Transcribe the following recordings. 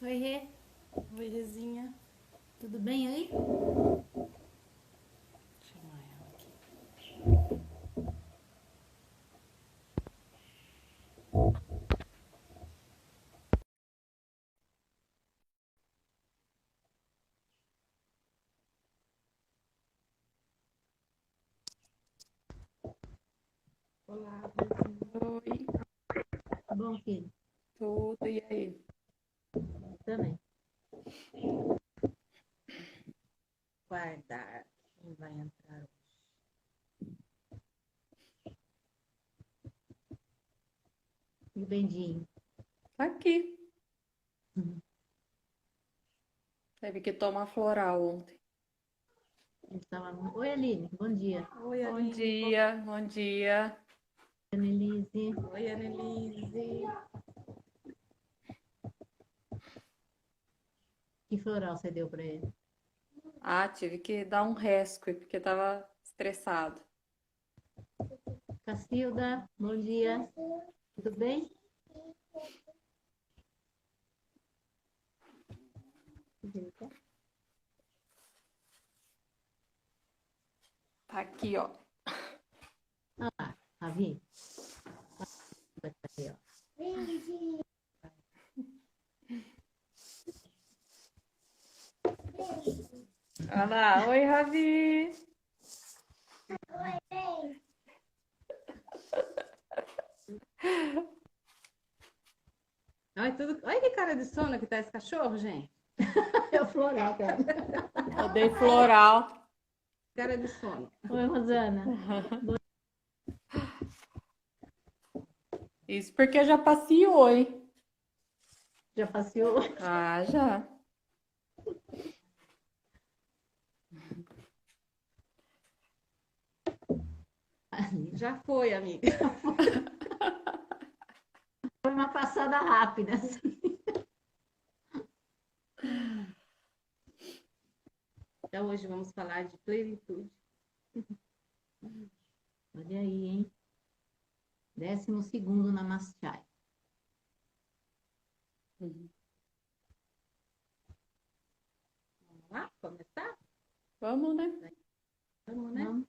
Oi, Rê. Oi, Rezinha. Tudo bem aí? Vou chamar ela aqui. Olá, Rezinha. Oi. Bom, filho. Tudo, e aí? Também. Guardar. Quem vai entrar hoje? E o Bendinho? Tá aqui. Uhum. Teve que tomar floral ontem. Oi, Aline. Bom dia. Oi, Bom Aline. dia, bom dia. Annelise. Oi, Annelise. Que floral você deu pra ele? Ah, tive que dar um rescue, porque tava estressado. Cacilda. Bom dia. Tudo bem? Tá aqui, ó. Ah lá, Ravi. Vai aí, ó. Olha lá. Oi, Ravi. Olha que cara de sono que tá esse cachorro, gente. É o floral, cara. Eu dei floral. Cara de sono. Oi, Rosana. Isso porque já passeou, hein? Já passeou? Ah, já. Já foi, amiga. Foi uma passada rápida. Então hoje vamos falar de plenitude. Olha aí, hein? 12º Namaste. Vamos lá começar? Vamos, né? Vamos, né? Vamos.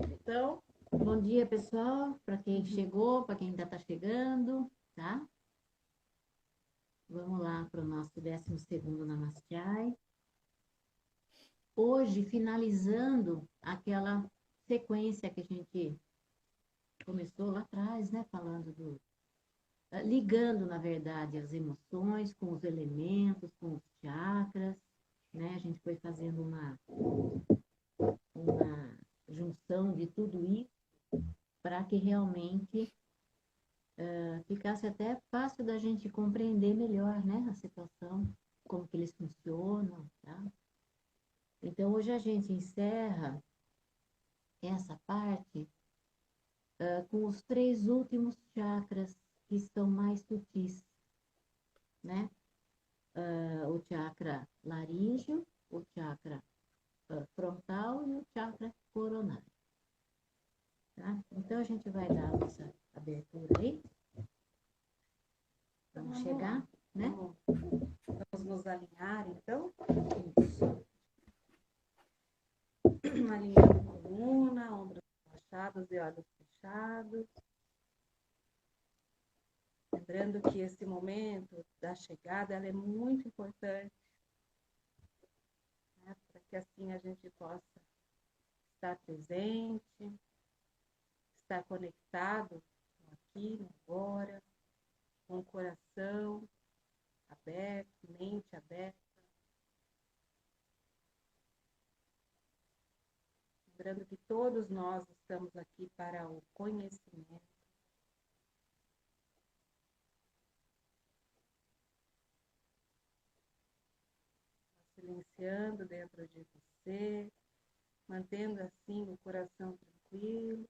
Então, Bom dia, pessoal. Para quem chegou, para quem ainda está chegando, tá? Vamos lá para o nosso 12º Namaste. Hoje, finalizando aquela sequência que a gente começou lá atrás, né? Falando ligando, na verdade, as emoções com os elementos, com os chakras, né? A gente foi fazendo uma junção de tudo isso para que realmente ficasse até fácil da gente compreender melhor, né, a situação, como que eles funcionam, tá? Então, hoje a gente encerra essa parte com os 3 últimos chakras que estão mais sutis, né? O chakra laríngeo, o chakra frontal e o chakra coronário, tá? Então, a gente vai dar a nossa abertura aí. Vamos chegar, né? vamos nos alinhar, então. Isso. Alinhando a coluna, ombros relaxados e olhos fechados. Lembrando que esse momento da chegada ela é muito importante, né, para que assim a gente possa estar presente, estar conectado aqui, no agora, com o coração aberto, mente aberta. Lembrando que todos nós estamos aqui para o conhecimento. Nós silenciando dentro de você, mantendo assim o coração tranquilo.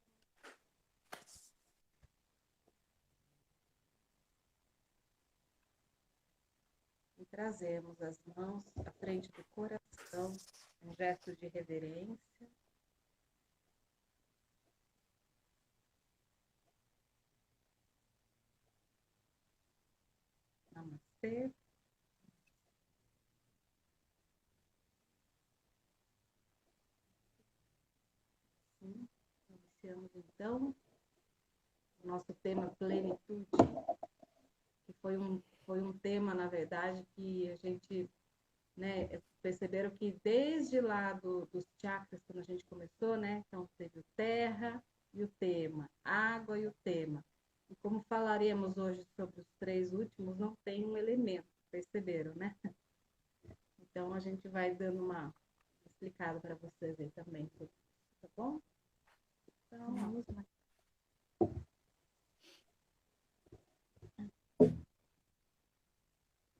E trazemos as mãos à frente do coração, um gesto de reverência. Namastê. Sim. Iniciamos então o nosso tema plenitude, que foi um tema, na verdade, que a gente, né, perceberam que desde lá dos chakras, quando a gente começou, né, então teve o terra e o tema, água e o tema. E como falaremos hoje sobre os 3 últimos, não tem um elemento, perceberam, né? Então a gente vai dando uma explicada para vocês aí também, tá bom? Então, vamos lá.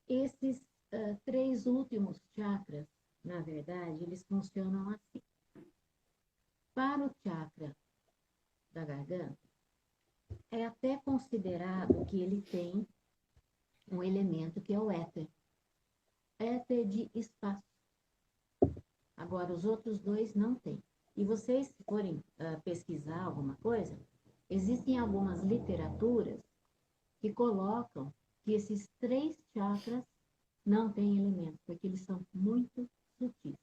Esses 3 últimos chakras, na verdade, eles funcionam assim. Para o chakra da garganta, é até considerado que ele tem um elemento que é o éter. Éter de espaço. Agora, os outros 2 não têm. E vocês, se forem pesquisar alguma coisa, existem algumas literaturas que colocam que esses 3 chakras não têm elementos, porque eles são muito sutis.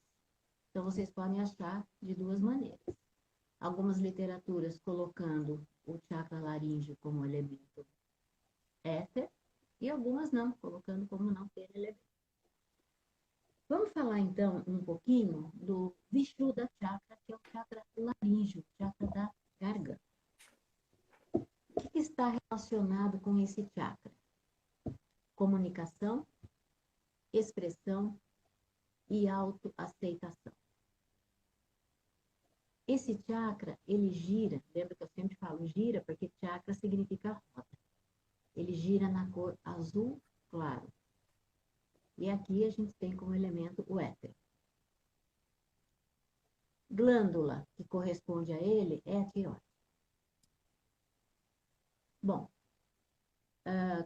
Então, vocês podem achar de 2 maneiras. Algumas literaturas colocando o chakra laríngeo como elemento éter, e algumas não, colocando como não ter elemento. Vamos falar, então, um pouquinho do Vishuddha Chakra, que é o chakra laríngeo, o chakra da garganta. O que está relacionado com esse chakra? Comunicação, expressão e autoaceitação. Esse chakra, ele gira, lembra que eu sempre falo gira, porque chakra significa roda. Ele gira na cor azul claro. E aqui a gente tem como elemento o éter. Glândula que corresponde a ele é a tireoide. Bom,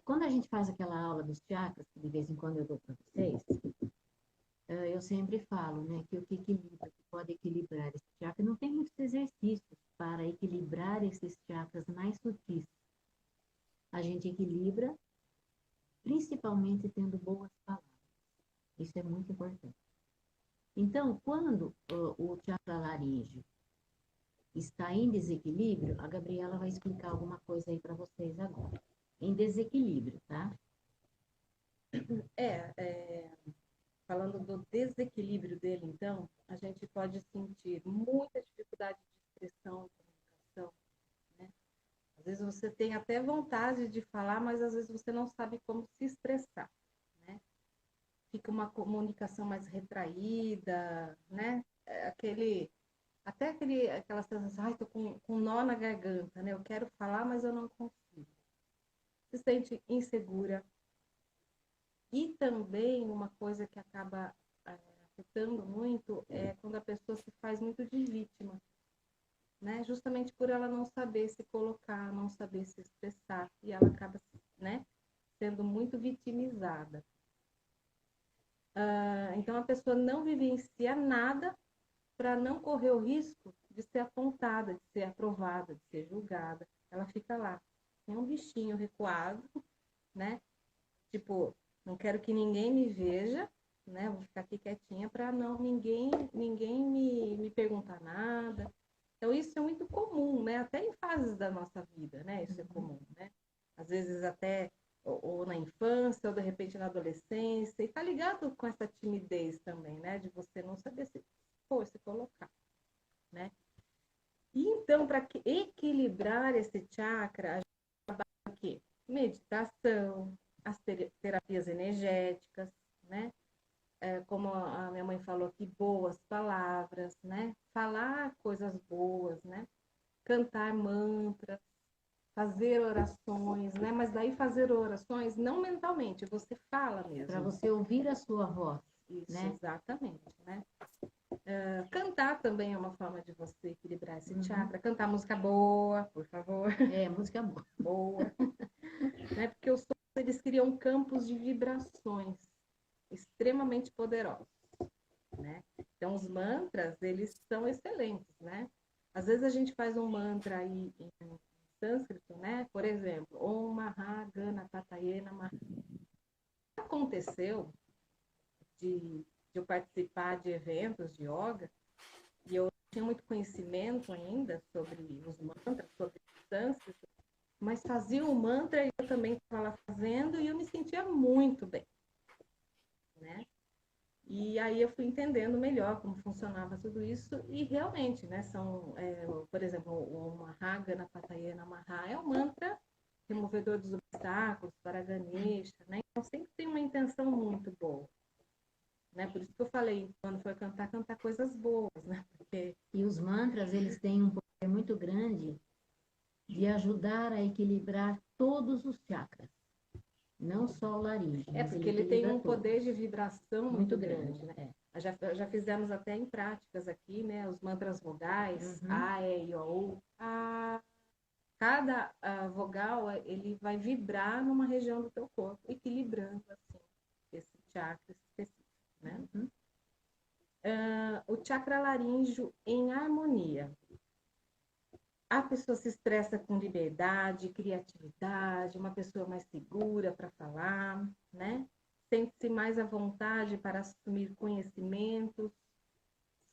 quando a gente faz aquela aula dos chakras, que de vez em quando eu dou para vocês, eu sempre falo, né, que o que equilibra, que pode equilibrar esse chakra, não tem muitos exercícios para equilibrar esses chakras mais sutis. A gente equilibra principalmente tendo boas palavras. Isso é muito importante. Então, quando o chakra laríngeo está em desequilíbrio, a Gabriela vai explicar alguma coisa aí para vocês agora. Em desequilíbrio, tá? Falando do desequilíbrio dele, então, a gente pode sentir muita dificuldade de expressão, comunicação, né? Às vezes você tem até vontade de falar, mas às vezes você não sabe como se expressar, né? Fica uma comunicação mais retraída, né? Aquela sensação, ai, tô com nó na garganta, né? Eu quero falar, mas eu não consigo. Se sente insegura. E também uma coisa que acaba afetando muito é quando a pessoa se faz muito de vítima, né? Justamente por ela não saber se colocar, não saber se expressar, e ela acaba, né, sendo muito vitimizada. Então a pessoa não vivencia nada para não correr o risco de ser apontada, de ser aprovada, de ser julgada. Ela fica lá, tem um bichinho recuado, né? Tipo, não quero que ninguém me veja, né? Vou ficar aqui quietinha para não ninguém me perguntar nada. Então isso é muito comum, né? Até em fases da nossa vida, né? Isso é comum, né? Às vezes até ou na infância, ou de repente na adolescência, e tá ligado com essa timidez também, né? De você não saber se colocar, né? E então, para equilibrar esse chakra, a gente trabalha o quê? Meditação, as terapias energéticas, né? Como a minha mãe falou aqui, boas palavras, né? Falar coisas boas, né? Cantar mantras, fazer orações, né? Mas daí fazer orações não mentalmente, você fala mesmo. Para você ouvir a sua voz. Isso, né? exatamente, né? Cantar também é uma forma de você equilibrar esse chakra. Cantar música boa, por favor. Música boa. Boa. Né? Porque os sons, eles criam campos de vibrações extremamente poderosos, né? Então, os mantras, eles são excelentes, né? Às vezes a gente faz um mantra aí em sânscrito, né? Por exemplo, Om Maha Ganapataye Namaha. Aconteceu de eu participar de eventos de yoga e eu não tinha muito conhecimento ainda sobre os mantras, sobre o sânscrito, mas fazia o mantra e eu também estava lá fazendo e eu me sentia muito bem, né? E aí eu fui entendendo melhor como funcionava tudo isso e realmente, né, por exemplo, o Maha Ganapataye Namaha é um mantra removedor dos obstáculos para Ganesha, né? Então sempre tem uma intenção muito boa, né? Por isso que eu falei, quando for cantar, cantar coisas boas, né? Porque E os mantras, eles têm um poder muito grande de ajudar a equilibrar todos os chakras, não só o laríngeo, mas porque ele ele tem equilibra um todos. poder de vibração muito grande, grande, né? Já fizemos até em práticas aqui, né? Os mantras vogais, A, E, I, O, U. Cada vogal, ele vai vibrar numa região do teu corpo, equilibrando, assim, esse chakra específico, né? O chakra laríngeo em harmonia. A pessoa se expressa com liberdade, criatividade, uma pessoa mais segura para falar, né? Sente-se mais à vontade para assumir conhecimentos,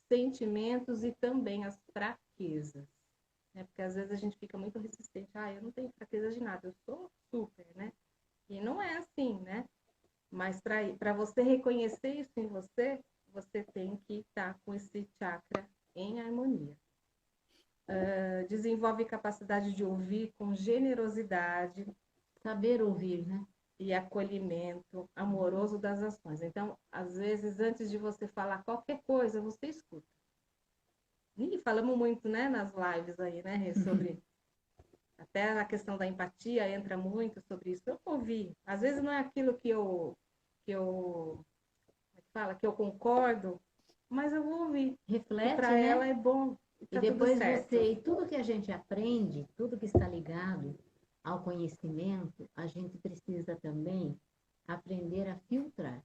sentimentos e também as fraquezas, né? Porque às vezes a gente fica muito resistente, eu não tenho fraqueza de nada, eu sou super, né? E não é assim, né? Mas para você reconhecer isso em você, você tem que estar com esse chakra em harmonia. Desenvolve capacidade de ouvir com generosidade. Saber ouvir, né? E acolhimento amoroso das ações. Então, às vezes, antes de você falar qualquer coisa, você escuta. E falamos muito, né, nas lives aí, né, Rê, sobre até a questão da empatia entra muito sobre isso. Eu ouvi. Às vezes não é aquilo que eu concordo, mas eu vou ouvir. Reflete, Para né? ela é bom. E Tá tudo depois certo. e tudo que a gente aprende, tudo que está ligado ao conhecimento, a gente precisa também aprender a filtrar.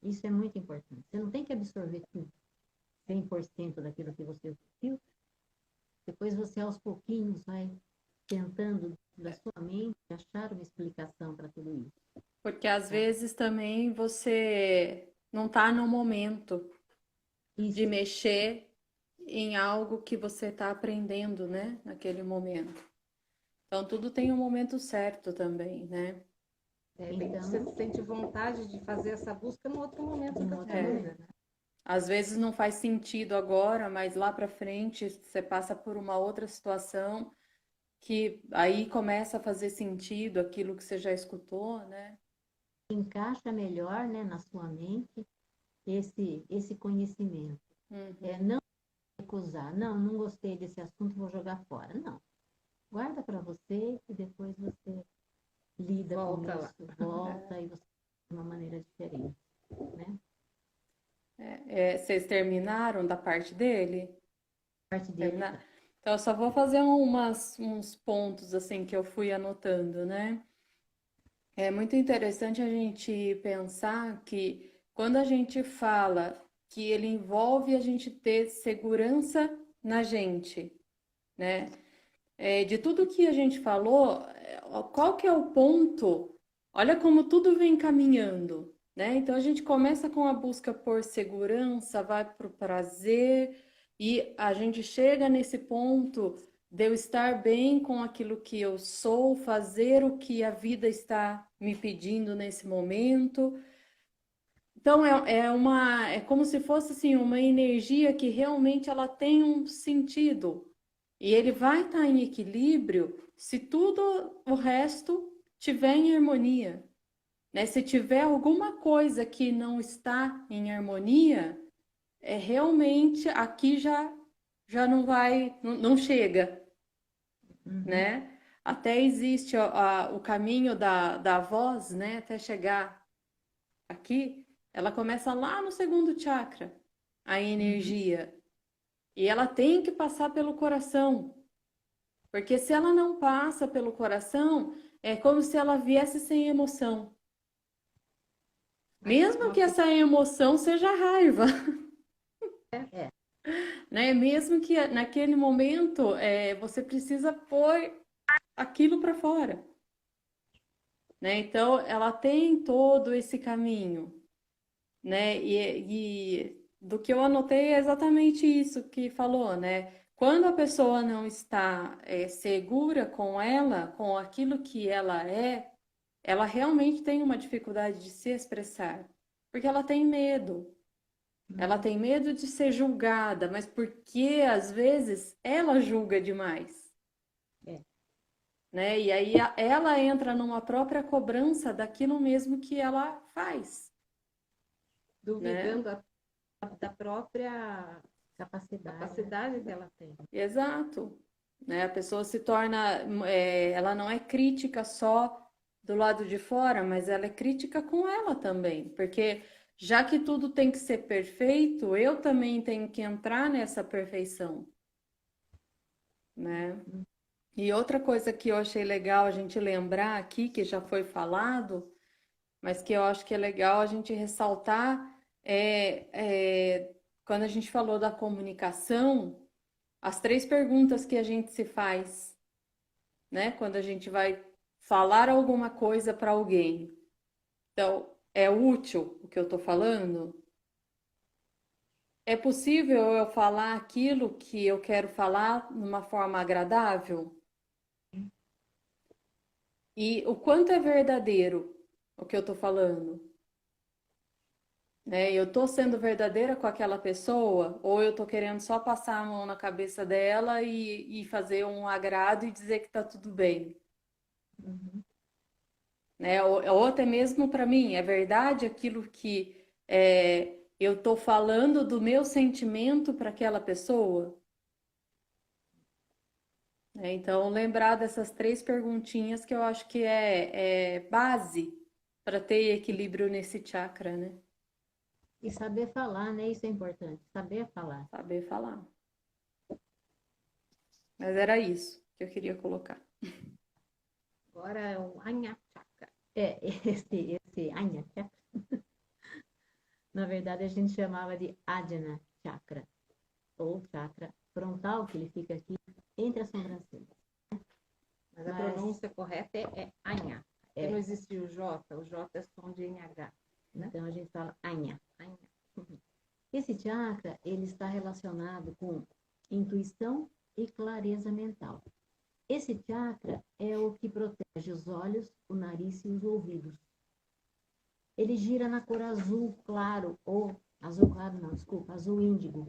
Isso é muito importante. Você não tem que absorver tudo, 100% daquilo que você filtra. Depois você, aos pouquinhos, vai tentando, da sua mente, achar uma explicação para tudo isso. Porque às vezes também você não está no momento de Isso, mexer em algo que você está aprendendo, né? Naquele momento. Então tudo tem um momento certo também, né? Você sente vontade de fazer essa busca no outro momento da tua vida, né? Às vezes não faz sentido agora, mas lá para frente você passa por uma outra situação que aí começa a fazer sentido aquilo que você já escutou, né? encaixa melhor, né, na sua mente esse conhecimento. Não recusar, não gostei desse assunto, vou jogar fora. Não. Guarda para você e depois você lida com isso, volta e você de uma maneira diferente, né? Vocês terminaram da parte dele? Parte dele, tá. Então, eu só vou fazer uns pontos assim que eu fui anotando, né? É muito interessante a gente pensar que quando a gente fala que ele envolve a gente ter segurança na gente, né? De tudo que a gente falou, qual que é o ponto? Olha como tudo vem caminhando, né? Então a gente começa com a busca por segurança, vai para o prazer e a gente chega nesse ponto de eu estar bem com aquilo que eu sou, fazer o que a vida está me pedindo nesse momento. Então é como se fosse assim uma energia que realmente ela tem um sentido. E ele vai estar em equilíbrio se tudo o resto tiver em harmonia, né? Se tiver alguma coisa que não está em harmonia, realmente aqui já não vai, não chega, né? Até existe o caminho da voz, né? Até chegar aqui, ela começa lá no segundo chakra, a energia. E ela tem que passar pelo coração. Porque se ela não passa pelo coração, é como se ela viesse sem emoção. Mas a Mesmo que própria essa emoção seja raiva, É, né? Mesmo que naquele momento você precisa pôr aquilo para fora, né? Então, ela tem todo esse caminho, né? E do que eu anotei é exatamente isso que falou, né? Quando a pessoa não está segura com ela, com aquilo que ela realmente tem uma dificuldade de se expressar, porque ela tem medo. Ela tem medo de ser julgada, mas porque às vezes ela julga demais, é. né? E aí ela entra numa própria cobrança daquilo mesmo que ela faz, né? duvidando da própria Capacidade, né? capacidade que ela tem. Exato, né? A pessoa se torna, ela não é crítica só do lado de fora, mas ela é crítica com ela também, porque já que tudo tem que ser perfeito, eu também tenho que entrar nessa perfeição, né? E outra coisa que eu achei legal a gente lembrar aqui, que já foi falado, mas que eu acho que é legal a gente ressaltar, quando a gente falou da comunicação, as 3 perguntas que a gente se faz, né? Quando a gente vai falar alguma coisa para alguém. Então, é útil o que eu estou falando? É possível eu falar aquilo que eu quero falar de uma forma agradável? E o quanto é verdadeiro o que eu estou falando? Né? Eu estou sendo verdadeira com aquela pessoa ou eu estou querendo só passar a mão na cabeça dela e fazer um agrado e dizer que está tudo bem? Uhum. Né? Ou até mesmo para mim, é verdade aquilo que eu estou falando do meu sentimento para aquela pessoa? Né? Então, lembrar dessas 3 perguntinhas que eu acho que é base para ter equilíbrio nesse chakra, né? E saber falar, né? Isso é importante, saber falar. Saber falar. Mas era isso que eu queria colocar. Agora é o Anya Chakra. É, esse Anya Chakra, na verdade a gente chamava de Ajna Chakra, ou chakra frontal, que ele fica aqui entre as sobrancelhas. Mas a pronúncia correta é Anya. Porque É. não existe o J é som de NH. Né? Então a gente fala Anya. Anya. Esse chakra, ele está relacionado com intuição e clareza mental. Esse chakra é o que protege os olhos, o nariz e os ouvidos. Ele gira na cor azul claro, ou azul claro não, desculpa, azul índigo,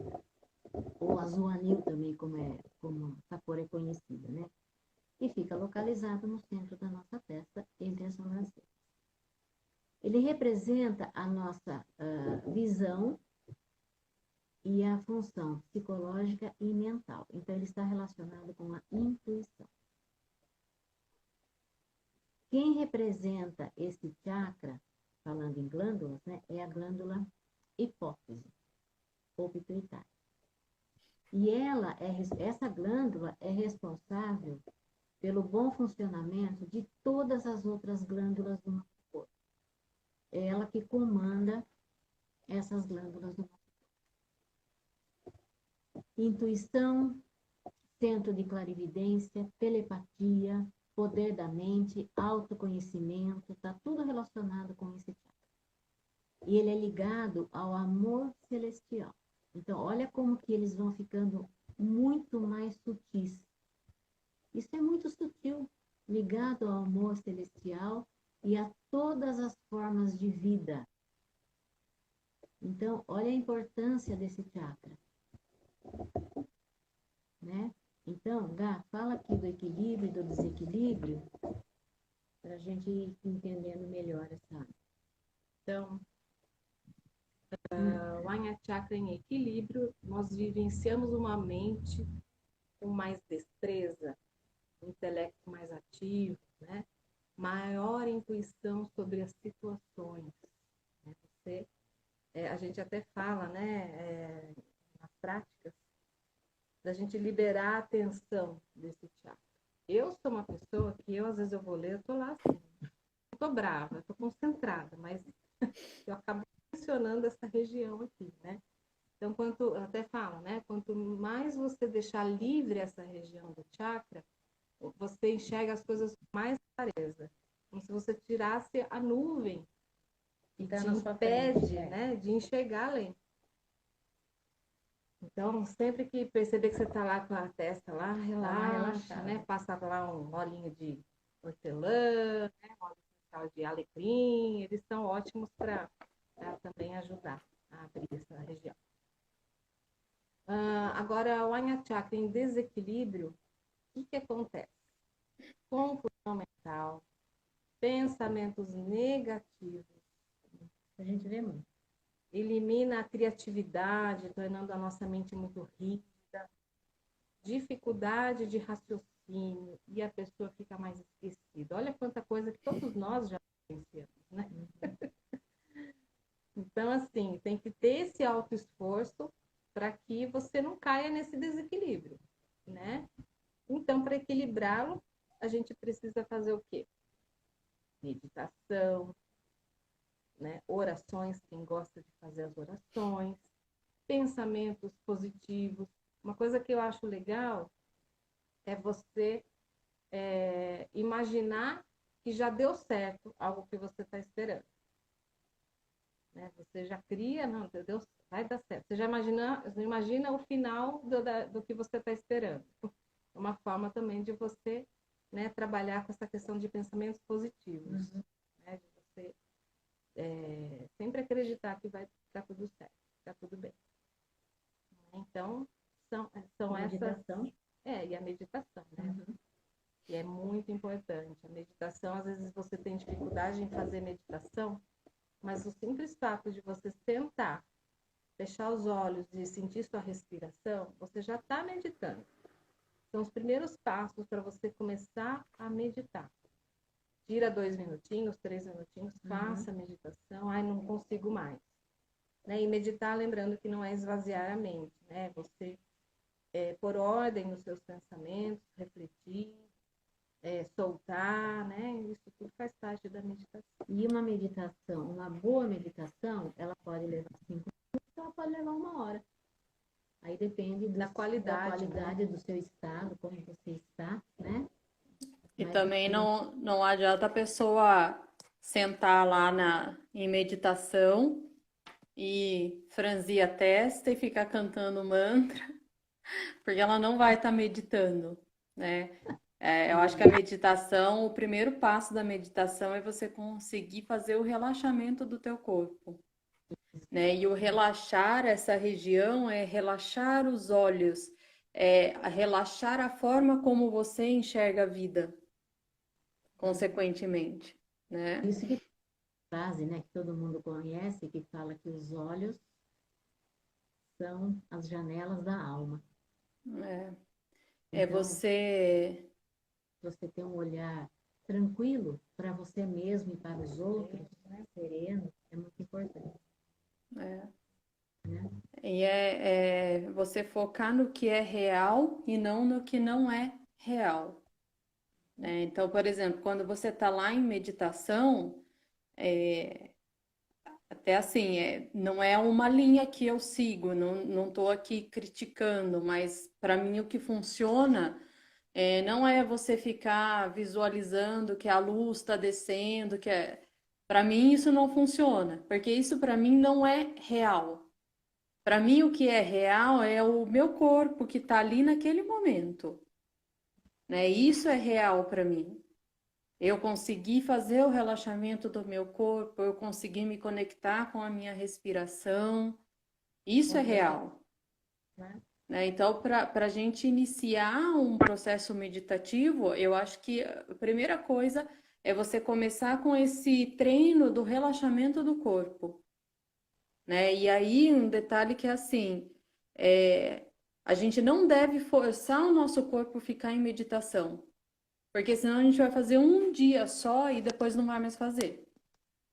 ou azul anil também, como essa cor é conhecida, né? E fica localizado no centro da nossa testa, entre as sobrancelhas. Ele representa a nossa visão e a função psicológica e mental. Então, ele está relacionado com a intuição. Quem representa esse chakra, falando em glândulas, né, é a glândula hipófise, ou pituitária. E essa glândula é responsável pelo bom funcionamento de todas as outras glândulas do nosso corpo. É ela que comanda essas glândulas do nosso corpo. Intuição, centro de clarividência, telepatia, poder da mente, autoconhecimento, está tudo relacionado com esse chakra. E ele é ligado ao amor celestial. Então, olha como que eles vão ficando muito mais sutis. Isso é muito sutil, ligado ao amor celestial e a todas as formas de vida. Então, olha a importância desse chakra. Né? Então, Gá, fala aqui do equilíbrio e do desequilíbrio para a gente ir entendendo melhor essa. Então, o Anya Chakra em equilíbrio, nós vivenciamos uma mente com mais destreza, um intelecto mais ativo, né? Maior intuição sobre as situações. Né? Você a gente até fala, né, nas práticas, da gente liberar a atenção desse chakra. Eu sou uma pessoa que às vezes eu vou ler, eu tô lá assim, eu tô brava, eu tô concentrada, mas eu acabo mencionando essa região aqui, né? Então, até fala, né? Quanto mais você deixar livre essa região do chakra, você enxerga as coisas com mais clareza. Como se você tirasse a nuvem que te impede, né, de enxergar além. Então, sempre que perceber que você está lá com a testa lá, relaxa, né? Passa lá um olhinho de hortelã, né? Óleo de alecrim, eles são ótimos para também ajudar a abrir essa região. Agora, o Anha Chakra em desequilíbrio, o que acontece? Confusão mental, pensamentos negativos. A gente vê muito. Elimina a criatividade, tornando a nossa mente muito rígida, dificuldade de raciocínio e a pessoa fica mais esquecida. Olha quanta coisa que todos nós já conhecemos, né? Então, assim, tem que ter esse autoesforço para que você não caia nesse desequilíbrio, né? Então, para equilibrá-lo, a gente precisa fazer o quê? Meditação, né? Orações, quem gosta de fazer as orações, pensamentos positivos. Uma coisa que eu acho legal é você imaginar que já deu certo algo que você está esperando. Né? Você já cria, não, Deus, vai dar certo. Você já imagina o final do que você está esperando. É uma forma também de você, né, trabalhar com essa questão de pensamentos positivos. Né? De você sempre acreditar que vai ficar tudo certo, ficar tudo bem. Então, são meditação. E a meditação, né? Que é muito importante. A meditação, às vezes você tem dificuldade em fazer meditação, mas o simples fato de você sentar, fechar os olhos e sentir sua respiração, você já está meditando. São os primeiros passos para você começar a meditar. Tira 2 minutinhos, 3 minutinhos, faça a meditação. Ai, não consigo mais. Né? E meditar, lembrando que não é esvaziar a mente, né? Você pôr ordem nos seus pensamentos, refletir, soltar, né? Isso tudo faz parte da meditação. E uma meditação, uma boa meditação, ela pode levar 5 minutos, ela pode levar 1 hora. Aí depende da qualidade, né? Do seu estado, como você está, né? E também não adianta a pessoa sentar lá em meditação e franzir a testa e ficar cantando mantra, porque ela não vai estar meditando, né? Eu acho que a meditação, o primeiro passo da meditação é você conseguir fazer o relaxamento do teu corpo, né? E o relaxar essa região é relaxar os olhos, relaxar a forma como você enxerga a vida, consequentemente, né? Isso que frase, né, que todo mundo conhece, que fala que os olhos são as janelas da alma. Então, você ter um olhar tranquilo para você mesmo e para os outros, né, sereno, é muito importante. Né? E você focar no que é real e não no que não é real. Né? Então, por exemplo, quando você está lá em meditação, até assim, não é uma linha que eu sigo, não estou aqui criticando, mas para mim o que funciona não é você ficar visualizando que a luz está descendo, para mim isso não funciona, porque isso para mim não é real. Para mim o que é real é o meu corpo que está ali naquele momento, né? Isso é real para mim. Eu consegui fazer o relaxamento do meu corpo, eu consegui me conectar com a minha respiração. Isso é real. Né? Então, para a gente iniciar um processo meditativo, eu acho que a primeira coisa é você começar com esse treino do relaxamento do corpo. Né? E aí, um detalhe que é assim, a gente não deve forçar o nosso corpo a ficar em meditação. Porque senão a gente vai fazer um dia só e depois não vai mais fazer.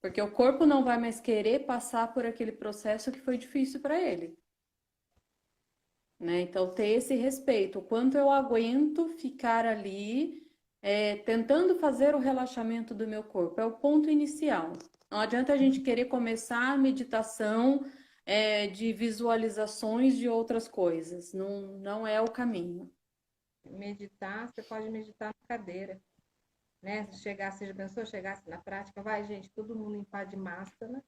Porque o corpo não vai mais querer passar por aquele processo que foi difícil para ele, né? Então, ter esse respeito, o quanto eu aguento ficar ali, tentando fazer o relaxamento do meu corpo, é o ponto inicial. Não adianta a gente querer começar a meditação, de visualizações de outras coisas, não, não é o caminho. Meditar, você pode meditar na cadeira, né? Se chegasse, você já pensou, chegasse na prática, vai, gente, todo mundo em Padmasana,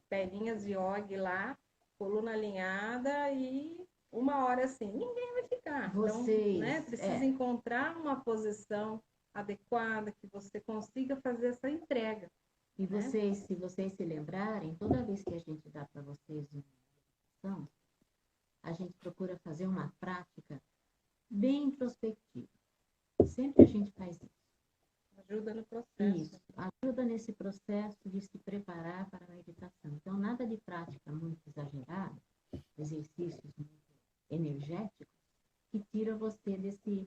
perninhas de yoga lá, coluna alinhada e 1 hora assim, ninguém vai ficar. Vocês, então, né, precisa encontrar uma posição adequada que você consiga fazer essa entrega. E vocês, se vocês se lembrarem, toda vez que a gente dá para vocês uma meditação, a gente procura fazer uma prática bem introspectiva. Sempre a gente faz isso. Ajuda no processo. Isso, ajuda nesse processo de se preparar para a meditação. Então, nada de prática muito exagerada, exercícios muito energéticos, que tira você desse...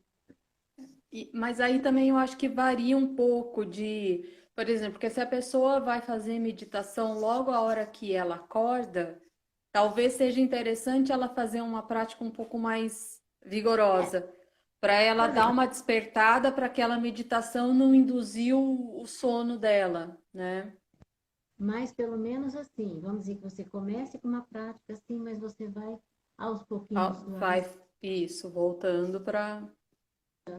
Mas aí também eu acho que varia um pouco por exemplo, porque se a pessoa vai fazer meditação logo a hora que ela acorda, talvez seja interessante ela fazer uma prática um pouco mais vigorosa, para ela dar uma despertada para aquela meditação não induzir o sono dela, né? Mas pelo menos assim, vamos dizer que você comece com uma prática assim, mas você vai aos pouquinhos Vai isso, voltando para...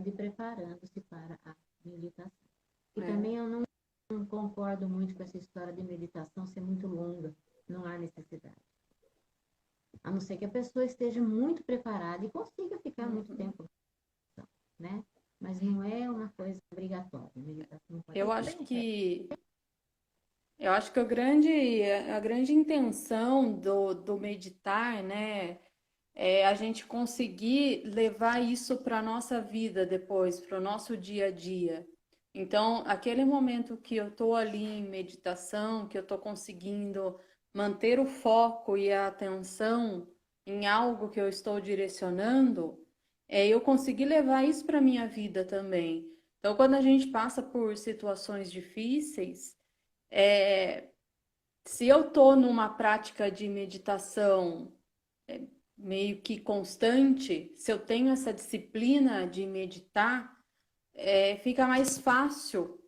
e preparando-se para a meditação. E também eu não concordo muito com essa história de meditação ser muito longa, não há necessidade. A não ser que a pessoa esteja muito preparada e consiga ficar muito tempo, né? Mas não é uma coisa obrigatória. Meditação pode Eu acho que a grande intenção do meditar, né, é a gente conseguir levar isso para a nossa vida depois, para o nosso dia a dia. Então, aquele momento que eu estou ali em meditação, que eu estou conseguindo manter o foco e a atenção em algo que eu estou direcionando, eu conseguir levar isso para a minha vida também. Então, quando a gente passa por situações difíceis, se eu estou numa prática de meditação meio que constante, se eu tenho essa disciplina de meditar, fica mais fácil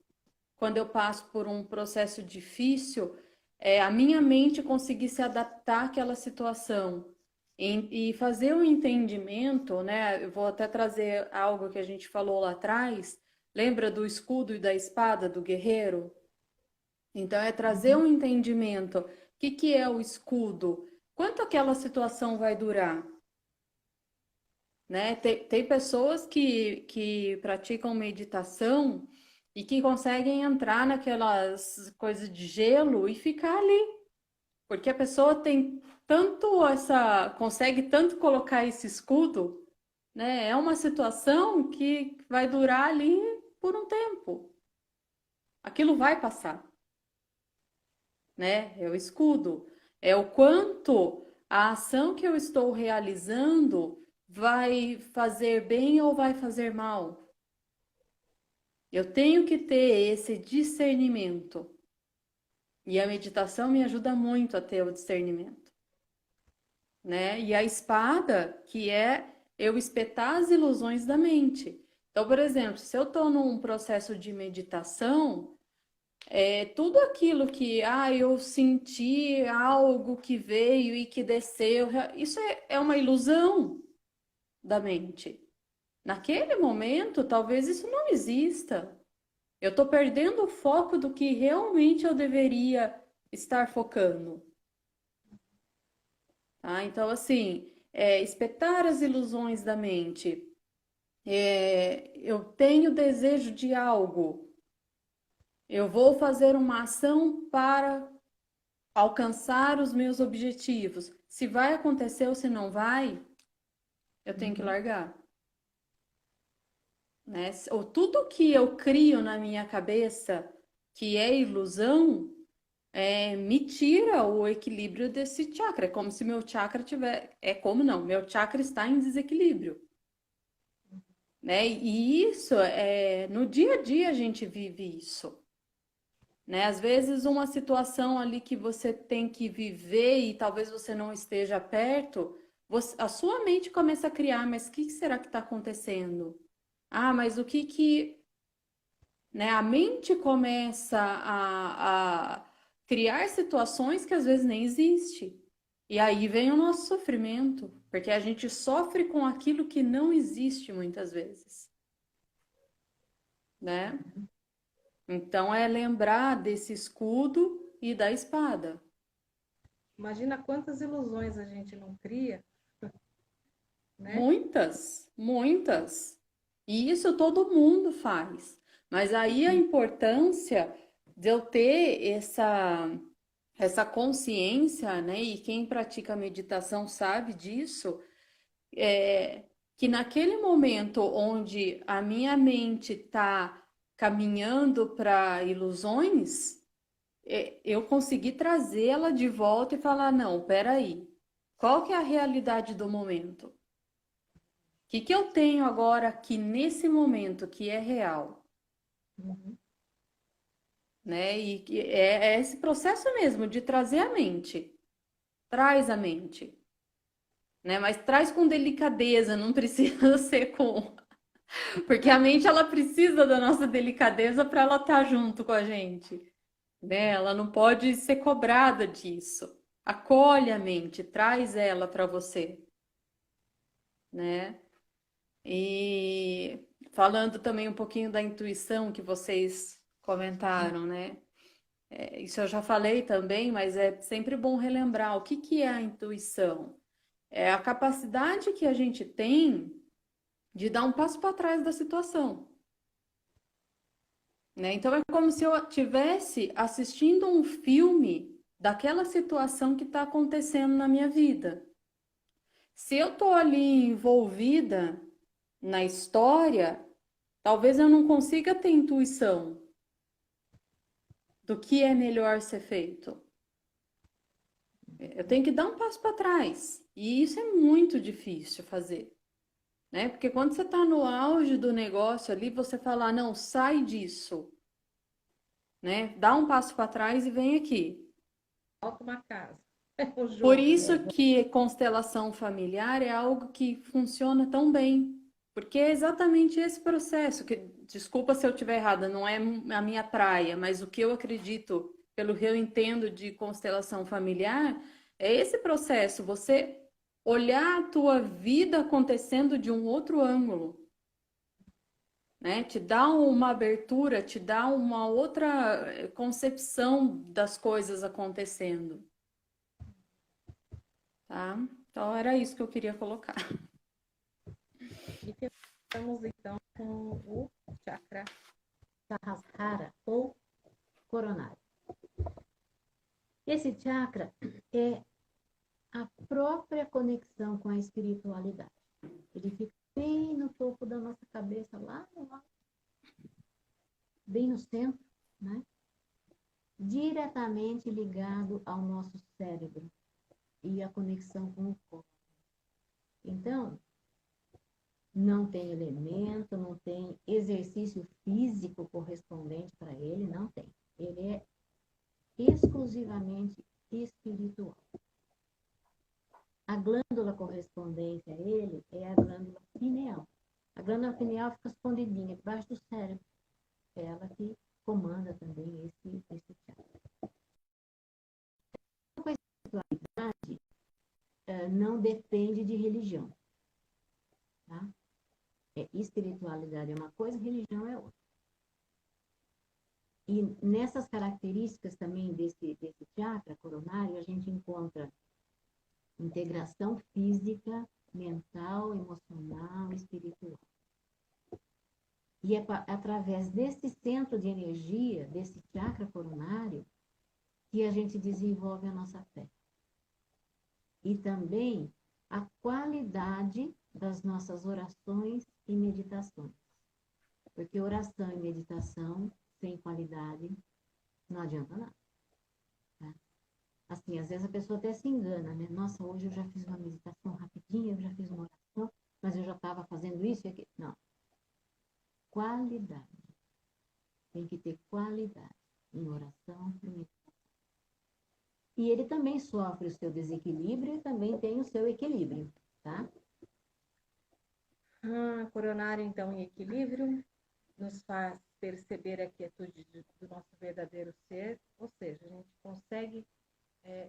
quando eu passo por um processo difícil, a minha mente conseguir se adaptar àquela situação e fazer um entendimento, né? Eu vou até trazer algo que a gente falou lá atrás. Lembra do escudo e da espada do guerreiro? Então, é trazer um entendimento. O que é o escudo? Quanto aquela situação vai durar? Né? Tem pessoas que praticam meditação e que conseguem entrar naquelas coisas de gelo e ficar ali. Porque a pessoa tem consegue tanto colocar esse escudo, né? É uma situação que vai durar ali por um tempo. Aquilo vai passar, né? É o escudo. É o quanto a ação que eu estou realizando vai fazer bem ou vai fazer mal. Eu tenho que ter esse discernimento. E a meditação me ajuda muito a ter o discernimento, né? E a espada, que é eu espetar as ilusões da mente. Então, por exemplo, se eu estou num processo de meditação, tudo aquilo que eu senti algo que veio e que desceu, isso é uma ilusão da mente. Naquele momento, talvez isso não exista. Eu estou perdendo o foco do que realmente eu deveria estar focando. Tá? Então, assim, espetar as ilusões da mente. Eu tenho desejo de algo. Eu vou fazer uma ação para alcançar os meus objetivos. Se vai acontecer ou se não vai, eu tenho que largar. Né? Ou tudo que eu crio na minha cabeça que é ilusão, me tira o equilíbrio desse chakra. É como se meu chakra meu chakra está em desequilíbrio. Né? E isso, no dia a dia a gente vive isso. né? Às vezes uma situação ali que você tem que viver e talvez você não esteja perto, a sua mente começa a criar, mas o que será que está acontecendo? Ah, mas o que, né? A mente começa a criar situações que às vezes nem existe. E aí vem o nosso sofrimento, porque a gente sofre com aquilo que não existe muitas vezes, né? Então é lembrar desse escudo e da espada. Imagina quantas ilusões a gente não cria, né? Muitas, muitas. E isso todo mundo faz. Mas aí a importância de eu ter essa consciência, né? E quem pratica meditação sabe disso, é que naquele momento onde a minha mente está caminhando para ilusões, eu consegui trazê-la de volta e falar, não, peraí, qual que é a realidade do momento? O que eu tenho agora aqui nesse momento que é real? Uhum. Né? E é esse processo mesmo de trazer a mente. Traz a mente, né? Mas traz com delicadeza, não precisa ser com. Porque a mente ela precisa da nossa delicadeza para ela estar junto com a gente, né? Ela não pode ser cobrada disso. Acolhe a mente, traz ela para você, né? E falando também um pouquinho da intuição que vocês comentaram, né? Isso eu já falei também, mas é sempre bom relembrar o que é a intuição. É a capacidade que a gente tem de dar um passo para trás da situação, né? Então é como se eu estivesse assistindo um filme daquela situação que está acontecendo na minha vida. Se eu estou ali envolvida na história, talvez eu não consiga ter intuição do que é melhor ser feito. Eu tenho que dar um passo para trás. E isso é muito difícil fazer, né? Porque quando você está no auge do negócio ali, você fala, não, sai disso, né? Dá um passo para trás e vem aqui. Falta uma casa. É um Por jogo, né? isso que constelação familiar é algo que funciona tão bem, porque é exatamente esse processo, que, desculpa se eu estiver errada, não é a minha praia, mas o que eu acredito, pelo que eu entendo de constelação familiar, é esse processo, você olhar a tua vida acontecendo de um outro ângulo, né? Te dá uma abertura, te dá uma outra concepção das coisas acontecendo. Tá? Então era isso que eu queria colocar. E finalizamos então com o chakra. Sahasrara ou coronário. Esse chakra é a própria conexão com a espiritualidade. Ele fica bem no topo da nossa cabeça, lá no alto, bem no centro, né? Diretamente ligado ao nosso cérebro e a conexão com o corpo. Então, não tem elemento, não tem exercício físico correspondente para ele, não tem. Ele é exclusivamente espiritual. A glândula correspondente a ele é a glândula pineal. A glândula pineal fica escondidinha debaixo do cérebro. É ela que comanda também esse chakra. A espiritualidade não depende de religião. Tá? Espiritualidade é uma coisa, religião é outra. E nessas características também desse chakra coronário, a gente encontra integração física, mental, emocional, espiritual. E é através desse centro de energia, desse chakra coronário, que a gente desenvolve a nossa fé. E também a qualidade das nossas orações e meditações. Porque oração e meditação sem qualidade não adianta nada. Tá? Assim, às vezes a pessoa até se engana, né? Nossa, hoje eu já fiz uma meditação rapidinha, eu já fiz uma oração, mas eu já estava fazendo isso e aquilo. Não. Qualidade. Tem que ter qualidade. em oração, em meditação. E ele também sofre o seu desequilíbrio e também tem o seu equilíbrio, tá? Coronário, então, em equilíbrio, nos faz perceber a quietude do nosso verdadeiro ser, ou seja, a gente consegue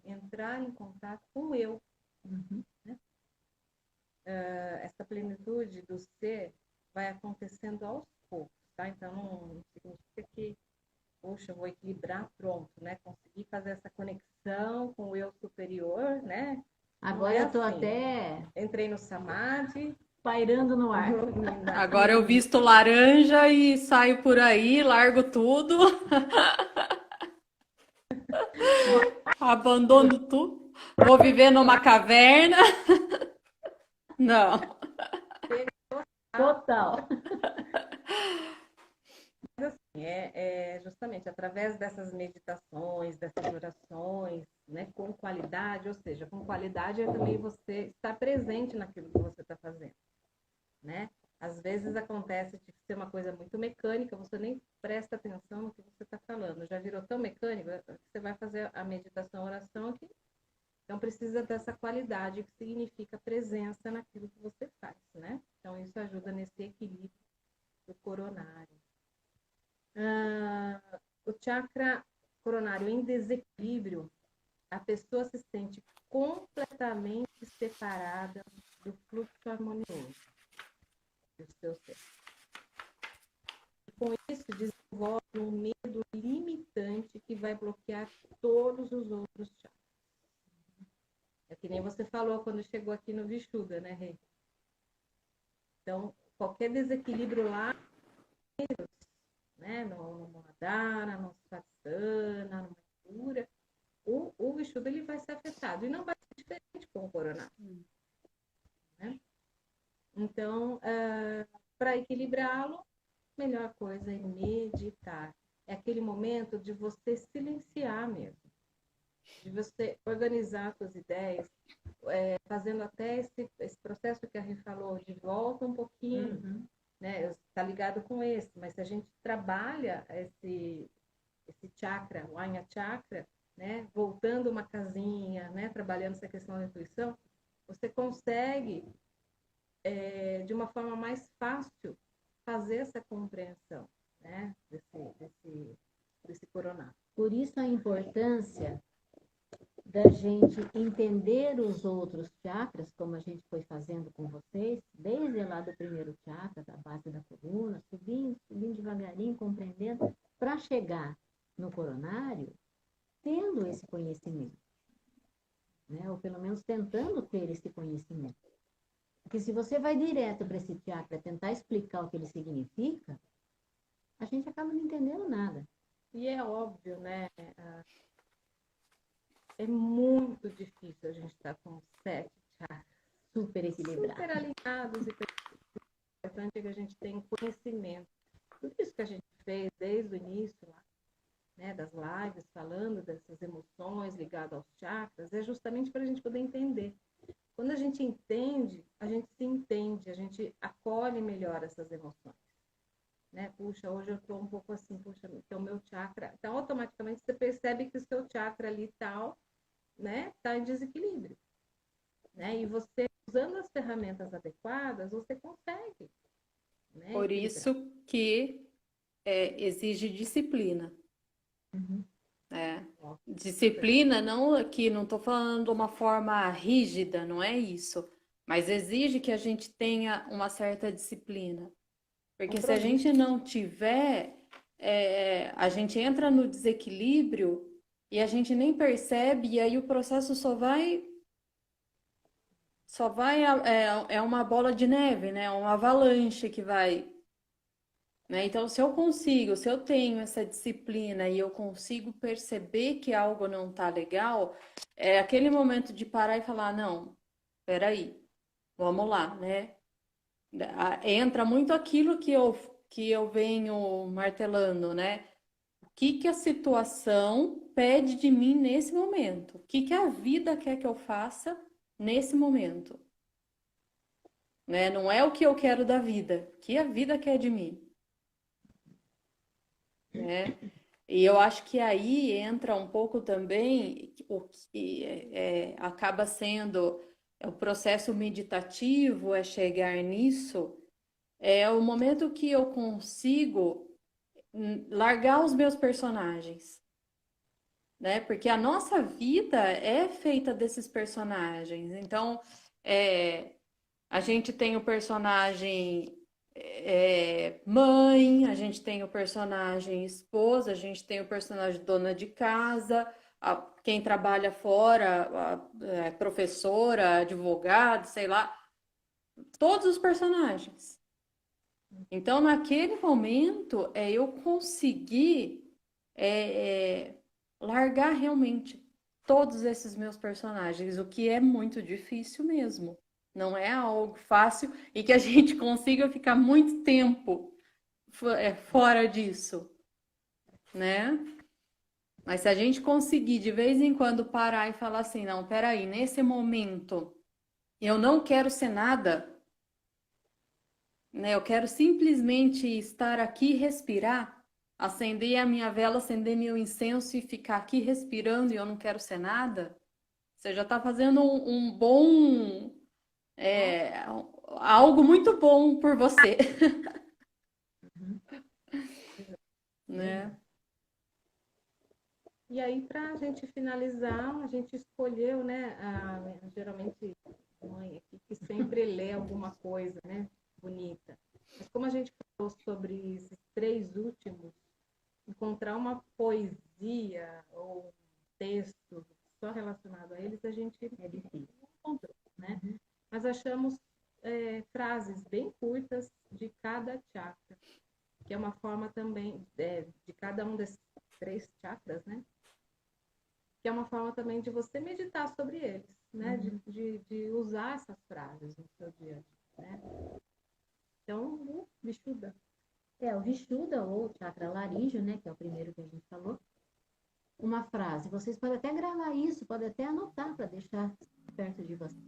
entrar em contato com o eu. Né? Essa plenitude do ser vai acontecendo aos poucos, tá? Então, não significa que, poxa, eu vou equilibrar, pronto, né? Conseguir fazer essa conexão com o eu superior, né? Agora eu tô até Entrei no Samadhi, pairando no ar. Agora eu visto laranja e saio por aí, largo tudo, abandono tudo, vou viver numa caverna. Não. Total. Justamente através dessas meditações, dessas orações, né, com qualidade, ou seja, com qualidade é também você estar presente naquilo que você está fazendo, né? Às vezes acontece de ser uma coisa muito mecânica, você nem presta atenção no que você está falando, já virou tão mecânico, você vai fazer a meditação, a oração aqui, então precisa dessa qualidade que significa presença naquilo que você faz, né? Então isso ajuda nesse equilíbrio do coronário. O chakra coronário em desequilíbrio, a pessoa se sente completamente separada do fluxo harmonioso do seu ser. E com isso, desenvolve um medo limitante que vai bloquear todos os outros chakras. É que nem você falou quando chegou aqui no Vishuddha, né, Rei? Então, qualquer desequilíbrio lá, né, no Muladhara, no Svatisthana, no Mayura, o Vishuddha ele vai ser afetado e não vai ser diferente com o coronário. Né? Então, para equilibrá-lo, a melhor coisa é meditar. É aquele momento de você silenciar mesmo, de você organizar suas ideias, fazendo até esse processo que a Rê falou, de volta um pouquinho, né? Está ligado com esse, mas se a gente trabalha esse chakra, o Anya Chakra, né? Voltando uma casinha, né? Trabalhando essa questão da intuição, você consegue, de uma forma mais fácil, fazer essa compreensão, né? desse coronário. Por isso a importância da gente entender os outros chakras, como a gente foi fazendo com vocês, desde lá do primeiro chakra, da base da coluna, subindo devagarinho, compreendendo, para chegar no coronário, tendo esse conhecimento, né? Ou pelo menos tentando ter esse conhecimento. Porque se você vai direto para esse chakra tentar explicar o que ele significa, a gente acaba não entendendo nada. E é óbvio, né? É muito difícil a gente estar com 7 chakras super equilibrados, super alinhados, e é importante que a gente tenha conhecimento. Tudo isso que a gente fez desde o início lá, né, das lives, falando dessas emoções ligadas aos chakras, é justamente para a gente poder entender. Quando a gente entende, a gente se entende, a gente acolhe melhor essas emoções. Né? Puxa, hoje eu estou um pouco assim, puxa, então o meu chakra... Então, automaticamente, você percebe que o seu chakra ali tal, né, está em desequilíbrio. Né? E você, usando as ferramentas adequadas, você consegue. Né, Por isso que exige disciplina. Disciplina, não aqui, não estou falando de uma forma rígida, não é isso. Mas exige que a gente tenha uma certa disciplina. Porque se a gente não tiver, a gente entra no desequilíbrio e a gente nem percebe, e aí o processo só vai é uma bola de neve, né? Uma avalanche que vai, né? Então, se eu tenho essa disciplina e eu consigo perceber que algo não tá legal, é aquele momento de parar e falar, não, peraí, vamos lá, né? Entra muito aquilo que eu venho martelando, né? O que que a situação pede de mim nesse momento? O que que a vida quer que eu faça nesse momento? Né? Não é o que eu quero da vida, o que a vida quer de mim. Né? E eu acho que aí entra um pouco também o que acaba sendo o processo meditativo, é chegar nisso, é o momento que eu consigo largar os meus personagens, né? Porque a nossa vida é feita desses personagens. Então, é, a gente tem o personagem mãe, a gente tem o personagem esposa, a gente tem o personagem dona de casa, quem trabalha fora, professora, advogado, sei lá, todos os personagens. Então, naquele momento, eu consegui largar realmente todos esses meus personagens, o que é muito difícil mesmo. Não é algo fácil e que a gente consiga ficar muito tempo fora disso, né? Mas se a gente conseguir de vez em quando parar e falar assim, não, peraí, nesse momento eu não quero ser nada, né? Eu quero simplesmente estar aqui e respirar, acender a minha vela, acender meu incenso e ficar aqui respirando e eu não quero ser nada. Você já está fazendo um bom, é, algo muito bom por você, Uhum. né? E aí, para a gente finalizar, a gente escolheu, né, geralmente mãe aqui que sempre lê alguma coisa, né, bonita. Mas como a gente falou sobre esses três últimos, encontrar uma poesia ou um texto só relacionado a eles, a gente É difícil. não encontrou, né? Mas achamos frases bem curtas de cada chakra, que é uma forma também de cada um desses três chakras, né? Que é uma forma também de você meditar sobre eles, né? De usar essas frases no seu dia a dia, né? Então, o Vishuddha. O Vishuddha ou chakra laríngeo, né, que é o primeiro que a gente falou, uma frase. Vocês podem até gravar isso, podem até anotar para deixar perto de vocês.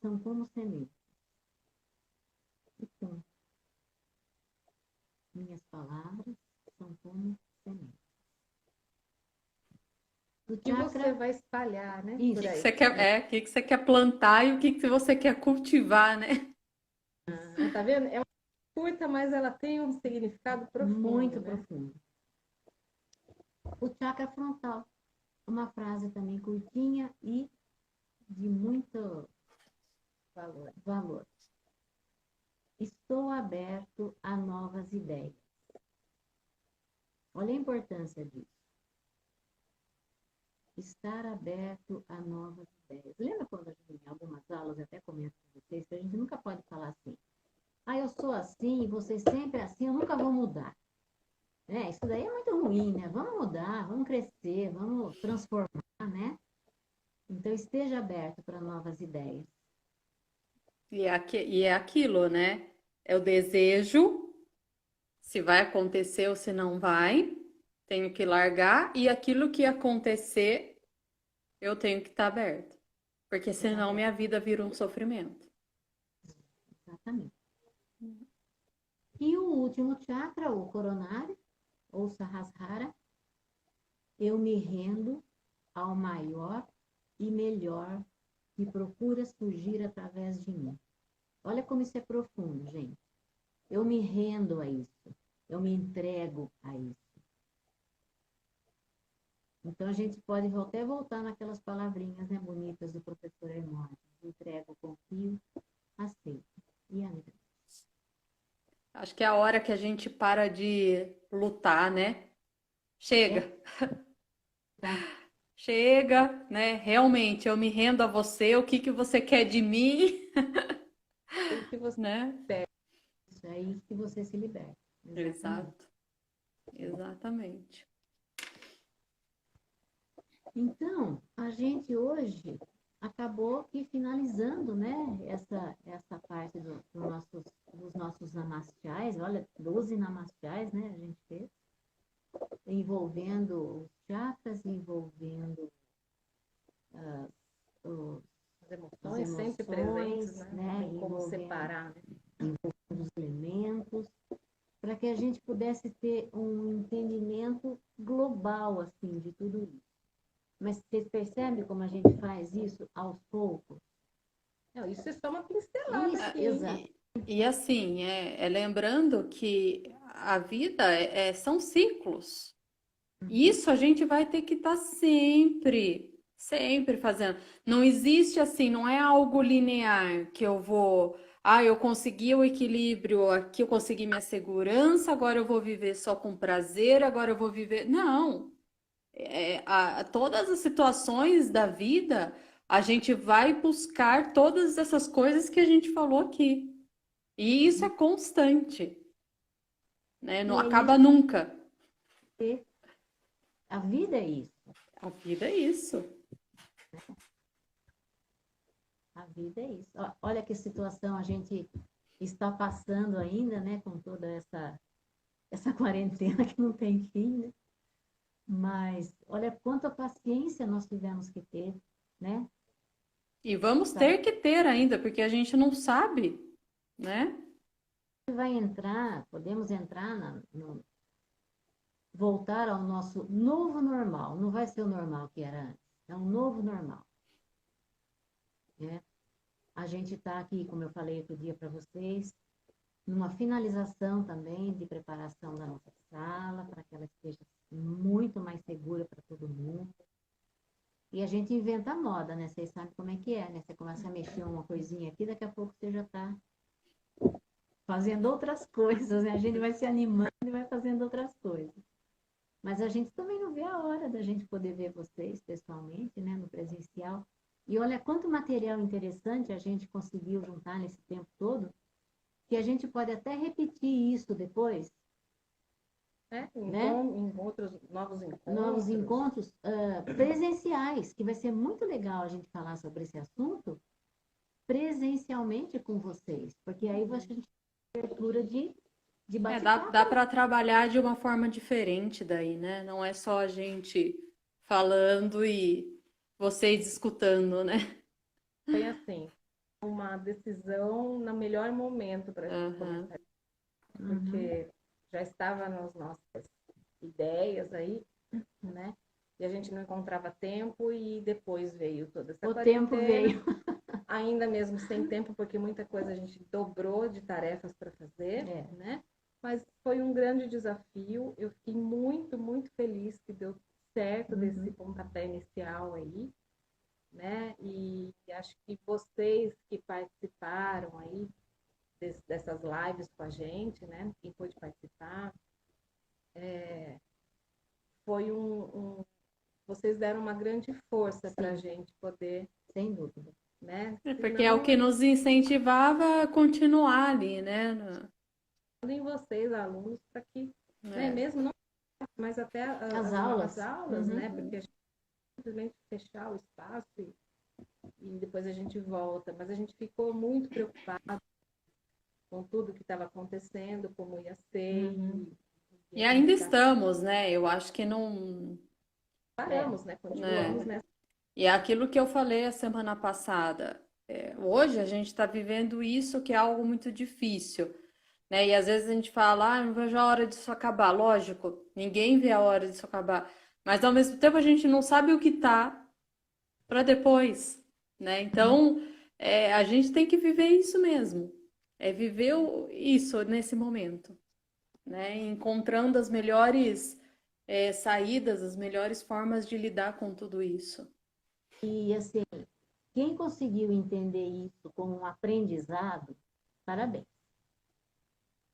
São como sementes. Então, minhas palavras são como sementes. O que você vai espalhar, né? Isso. Por aí. O que você quer plantar e o que você quer cultivar, né? Tá vendo? É uma curta, mas ela tem um significado profundo. Muito né? profundo. O chakra frontal. Uma frase também curtinha e de muito valor. Estou aberto a novas ideias. Olha a importância disso. Estar aberto a novas ideias. Lembra quando a gente, em algumas aulas, até comento com vocês, que a gente nunca pode falar assim, eu sou assim, você sempre é assim, eu nunca vou mudar. Isso daí é muito ruim, né? Vamos mudar, vamos crescer, vamos transformar, né? Então, esteja aberto para novas ideias. E é aquilo, né? É o desejo, se vai acontecer ou se não vai, tenho que largar, e aquilo que acontecer, eu tenho que estar aberto. Porque senão minha vida vira um sofrimento. Exatamente. E o último chakra, o coronário, ou Sahasrara, eu me rendo ao maior e melhor que procura surgir através de mim. Olha como isso é profundo, gente. Eu me rendo a isso. Eu me entrego a isso. Então, a gente pode até voltar naquelas palavrinhas, né, bonitas do professor Hermógenes. Entrego, confio, aceito e agradeço. Acho que é a hora que a gente para de lutar, né? Chega. Tá? Chega, né? Realmente, eu me rendo a você. O que você quer de mim, O que você né? Isso aí que você se liberta. Exatamente. Exatamente. Então, a gente hoje acabou que finalizando, né, essa parte dos nossos namastiais. Olha, 12 namastiais, né, a gente fez, envolvendo os chakras, envolvendo as emoções sempre presentes, né? Tem como separar, né? os elementos, para que a gente pudesse ter um entendimento global, assim, de tudo isso. Mas vocês percebem como a gente faz isso aos poucos? Não, isso é só uma pincelada Isso, aqui. exato. E assim, lembrando que a vida são ciclos. Isso a gente vai ter que estar sempre fazendo. Não existe assim, não é algo linear que eu consegui o equilíbrio, aqui eu consegui minha segurança, agora eu vou viver só com prazer, agora eu vou viver. Não. Todas as situações da vida, a gente vai buscar todas essas coisas que a gente falou aqui. E isso é constante, né? Não E é acaba isso nunca. que a vida é isso. A vida é isso. A vida é isso. Olha que situação a gente está passando ainda, né, com toda essa quarentena que não tem fim, né? Mas olha quanta paciência nós tivemos que ter, né? E vamos ter que ter ainda, porque a gente não sabe, né? Vai entrar, podemos entrar voltar ao nosso novo normal. Não vai ser o normal que era antes, é um novo normal. Né? A gente está aqui, como eu falei outro dia para vocês, numa finalização também de preparação da nossa sala, para que ela esteja muito mais segura para todo mundo. E a gente inventa a moda, né? Vocês sabem como é que é, né? Você começa a mexer uma coisinha aqui, daqui a pouco você já está fazendo outras coisas, né? A gente vai se animando e vai fazendo outras coisas. Mas a gente também não vê a hora da gente poder ver vocês pessoalmente, né? No presencial. E olha quanto material interessante a gente conseguiu juntar nesse tempo todo, que a gente pode até repetir isso depois. Em outros novos encontros presenciais, que vai ser muito legal a gente falar sobre esse assunto presencialmente com vocês, porque aí a gente tem abertura de bate-papo. Dá para trabalhar de uma forma diferente daí, né? Não é só a gente falando e vocês escutando, né? Foi assim, uma decisão no melhor momento para a gente começar, porque já estava nas nossas ideias aí, né? E a gente não encontrava tempo e depois veio toda essa quarentena. O tempo veio. Ainda mesmo sem tempo, porque muita coisa a gente dobrou de tarefas para fazer, né? Mas foi um grande desafio. Eu fiquei muito, muito feliz que deu certo desse pontapé inicial aí, né? E acho que vocês que participaram aí dessas lives com a gente, né? Quem pôde participar, foi vocês deram uma grande força para a gente poder, sem dúvida, né? Porque é o que nos incentivava a continuar ali, né? Em vocês, alunos, para que, né, mesmo não, mas até as aulas, né? Porque a gente simplesmente fechar o espaço e depois a gente volta. Mas a gente ficou muito preocupado com tudo que estava acontecendo, como ia ser. E ainda estamos, né? Eu acho que não paramos, né? Continuamos, né? E é aquilo que eu falei a semana passada. Hoje a gente está vivendo isso que é algo muito difícil, né? E às vezes a gente fala, não vejo a hora disso acabar. Lógico, ninguém vê a hora disso acabar. Mas ao mesmo tempo a gente não sabe o que tá para depois, né? Então a gente tem que viver isso mesmo. Viver isso nesse momento, né? Encontrando as melhores saídas, as melhores formas de lidar com tudo isso. E assim, quem conseguiu entender isso como um aprendizado, parabéns.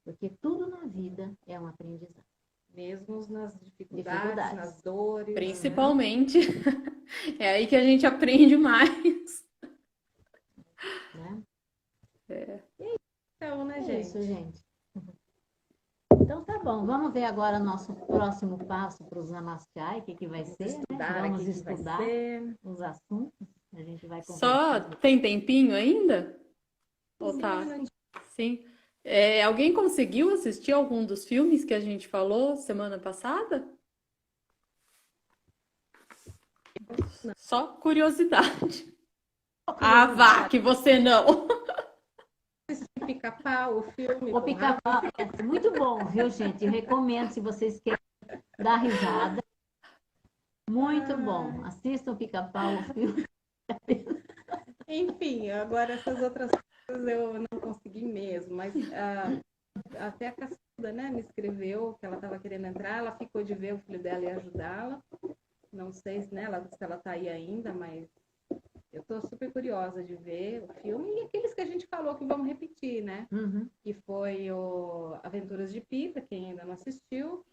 Porque tudo na vida é um aprendizado. Mesmo nas dificuldades, nas dores. Principalmente. É aí que a gente aprende mais. Né? Então, né, gente? Isso, gente. Então tá bom, vamos ver agora nosso próximo passo para os Namastyai, o que vai ser, né? Vamos estudar os assuntos, a gente vai conversar. Só tem tempinho ainda? Ou tá? Sim. Alguém conseguiu assistir algum dos filmes que a gente falou semana passada? Só curiosidade. Ah, vá, que você não. Pica-Pau, o filme. O Pica-Pau é muito bom, viu, gente? Eu recomendo se vocês querem dar risada. Muito bom. Assistam o Pica-Pau, o filme. Enfim, agora essas outras coisas eu não consegui mesmo, mas até a Caçuda, né, me escreveu que ela estava querendo entrar, ela ficou de ver o filho dela e ajudá-la. Não sei se ela está aí ainda, mas eu estou super curiosa de ver o filme e aqueles que a gente falou que vamos repetir, né? Uhum. Que foi o Aventuras de Pita, quem ainda não assistiu.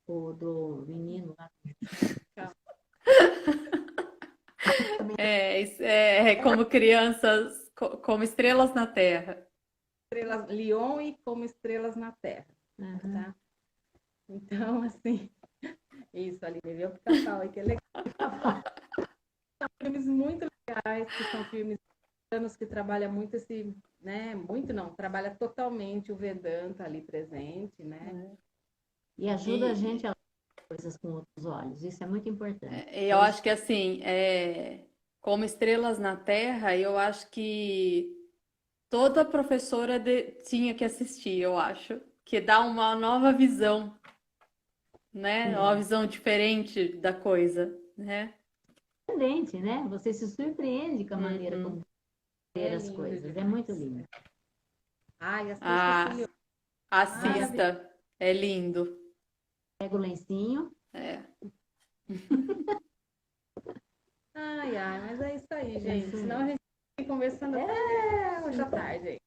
O do menino lá. Como crianças, como estrelas na Terra. Leon e Como Estrelas na Terra. Uhum. Tá? Então, assim, isso ali, me viu o Pica-Pau aí, que é legal. São filmes muito legais, que são filmes que trabalham muito esse, né? Muito não, trabalha totalmente o Vedanta ali presente, né? E ajuda a gente a ver coisas com outros olhos. Isso é muito importante. Eu acho que assim, como estrelas na Terra, eu acho que toda professora tinha que assistir, eu acho, que dá uma nova visão, né? Uma visão diferente da coisa, né? Surpreendente, né? Você se surpreende com a maneira Uhum. como ver as lindo coisas. É demais. muito lindo. Ai, assista Ah, esse livro. assista, é lindo. Pega o lencinho. Ai, mas é isso aí, É gente. isso Senão a mesmo. gente fica conversando até hoje à tarde aí.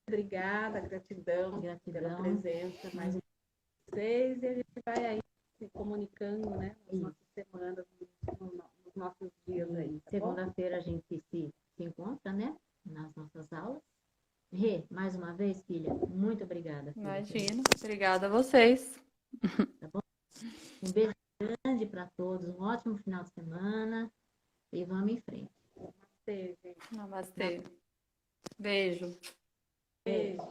Obrigada, gratidão pela Gratidão. presença mais uma vez de vocês. E a gente vai aí se comunicando, né? Nas nossas semanas, nos nossos dias aí. Tá bom? Segunda-feira a gente se encontra, né? Nas nossas aulas. Rê, mais uma vez, filha, muito obrigada. Filha. Imagina. Obrigada a vocês. Um beijo grande para todos, um ótimo final de semana e vamos em frente. Namastê, gente. Namastê. Beijo. Beijos.